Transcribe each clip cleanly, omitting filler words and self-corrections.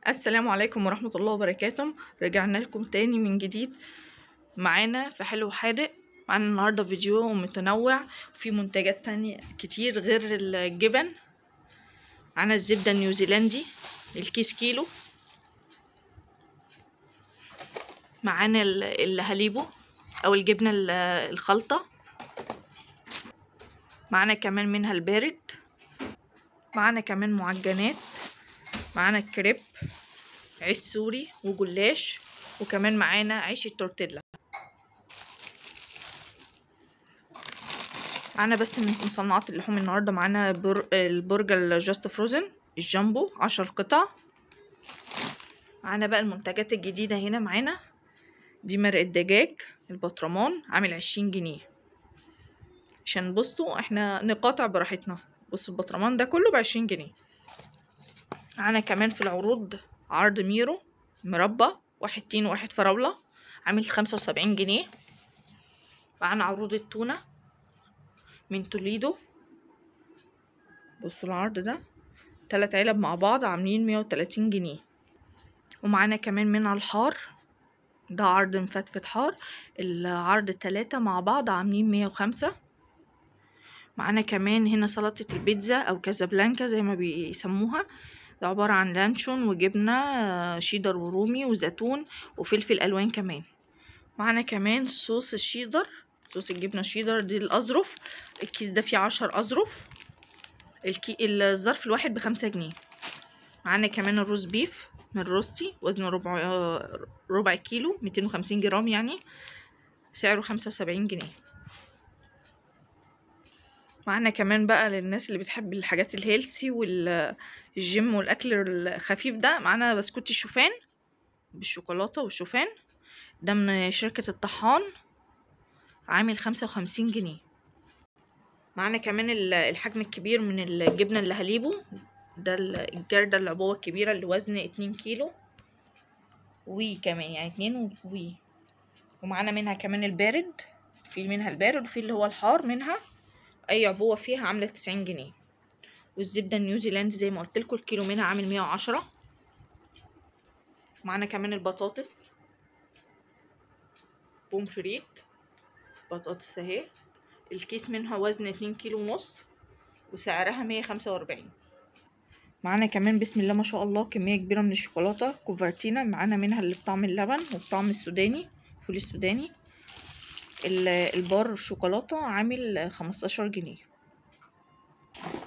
السلام عليكم ورحمة الله وبركاته. رجعنا لكم تاني من جديد معانا في حلو حادق. معانا النهاردة فيديو متنوع وفي منتجات تانية كتير غير الجبن. معانا الزبدة النيوزيلندي الكيس كيلو، معانا الهاليبو او الجبنة الخلطة، معانا كمان منها البارد، معانا كمان معجنات، معانا الكريب، عيش سوري وجلاش، وكمان معانا عيش التورتيلا. معانا بس من مصنعات اللحوم النهارده معانا البرجر جاست فروزن الجامبو 10 قطع. معانا بقى المنتجات الجديدة هنا، معانا دي مرق الدجاج البطرمان عامل 20 جنيه، عشان بصوا احنا نقاطع براحتنا. بصوا البطرمان ده كله ب20 جنيه. معانا كمان في العروض عرض ميرو مربى، واحد تين وواحد فراولة عامل 75 جنيه. معانا عروض التونة من توليدو، بصوا العرض ده 3 علب مع بعض عاملين 130 جنيه. ومعانا كمان منها الحار، ده عرض مفتفت حار، العرض 3 مع بعض عاملين 105. معانا كمان هنا سلطة البيتزا او كازابلانكا زي ما بيسموها، ده عبارة عن لانشون وجبنة شيدر ورومي وزيتون وفلفل الوان كمان. معانا كمان صوص الشيدر، صوص الجبنة الشيدر دي الأظرف، الكيس ده فيه 10 أظرف، الظرف الواحد ب5 جنيه. معانا كمان الروز بيف من روستي، وزنه ربع كيلو 250 جرام، يعني سعره 75 جنيه. معانا كمان بقى للناس اللي بتحب الحاجات الهيلثي والجيم والأكل الخفيف ده، معانا بسكوت الشوفان بالشوكولاتة والشوفان، ده من شركة الطحان عامل 55 جنيه. معانا كمان الحجم الكبير من الجبنة الهاليبو، ده الجردة العبوة الكبيرة اللي وزن 2 كيلو كمان يعني 2 ومعانا منها كمان البارد، في منها البارد وفي اللي هو الحار منها، اي عبوة فيها عاملة 90 جنيه. والزبدة النيوزيلاند زي ما قلت لكم الكيلو منها عامل 110. معانا كمان البطاطس بومفريت، بطاطس اهي، الكيس منها وزن 2 كيلو ونص وسعرها 145. معانا كمان بسم الله ما شاء الله كمية كبيرة من الشوكولاتة كوفرتينا، معانا منها اللي بطعم اللبن وبطعم السوداني فول السوداني. البار الشوكولاتة عامل 15 جنيه.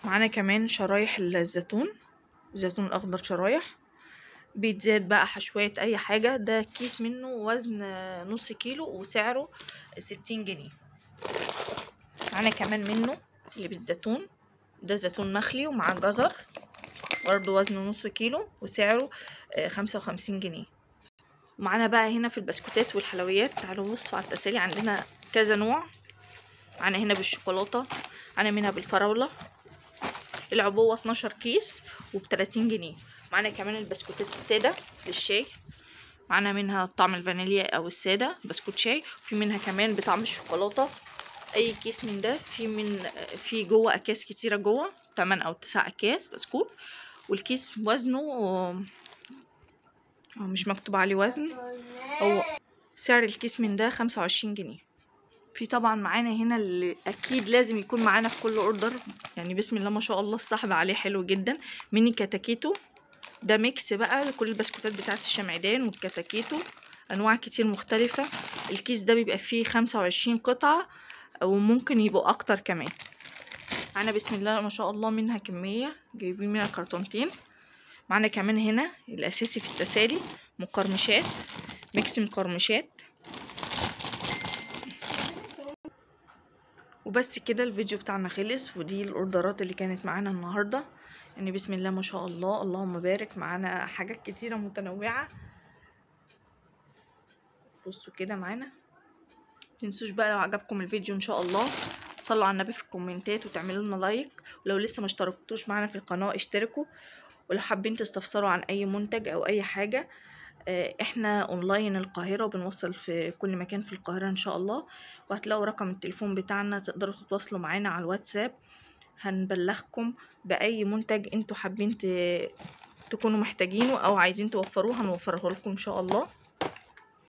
معانا كمان شرايح الزيتون الأخضر شرايح، بيتزات بقى حشوات اي حاجة، ده كيس منه وزن نص كيلو وسعره 60 جنيه. معانا كمان منه اللي بالزيتون، ده زيتون مخلي ومعاه جزر، برضه وزنه نص كيلو وسعره 55 جنيه. ومعانا بقى هنا في البسكوتات والحلويات، تعالوا بصوا على التسالي، عندنا كذا نوع. معانا هنا بالشوكولاتة، معانا منها بالفراولة، العبوة 12 كيس وب30 جنيه. معانا كمان البسكوتات السادة للشاي، معانا منها طعم الفانيليا او السادة بسكوت شاي، وفي منها كمان بطعم الشوكولاتة. اي كيس من ده في جوه اكياس كتيرة، جوه 8 أو 9 اكياس بسكوت، والكيس وزنه مش مكتوب عليه وزن، هو سعر الكيس من ده 25 جنيه. في طبعا معانا هنا اللي اكيد لازم يكون معانا في كل اوردر، يعني بسم الله ما شاء الله السحب عليه حلو جدا، ميني كاتاكيتو، ده ميكس بقى كل البسكوتات بتاعت الشمعدان والكاتاكيتو، انواع كتير مختلفة. الكيس ده بيبقى فيه 25 قطعة وممكن يبقوا اكتر كمان. معانا بسم الله ما شاء الله منها كمية، جايبين منها كرتونتين. معانا كمان هنا الاساسي في التسالي مقرمشات، ميكس مقرمشات. وبس كده الفيديو بتاعنا خلص، ودي الاوردرات اللي كانت معانا النهارده، يعني بسم الله ما شاء الله اللهم بارك. معانا حاجات كتيره متنوعه، بصوا كده معانا. متنسوش بقى لو عجبكم الفيديو ان شاء الله صلوا على النبي في الكومنتات وتعملوا لنا لايك، ولو لسه ما اشتركتوش معانا في القناه اشتركوا. ولو حابين تستفسروا عن اي منتج او اي حاجه، احنا اونلاين القاهرة وبنوصل في كل مكان في القاهرة ان شاء الله، وهتلاقوا رقم التليفون بتاعنا تقدروا تتواصلوا معانا على الواتساب، هنبلغكم باي منتج انتوا حابين تكونوا محتاجينه او عايزين توفروه هنوفره لكم ان شاء الله.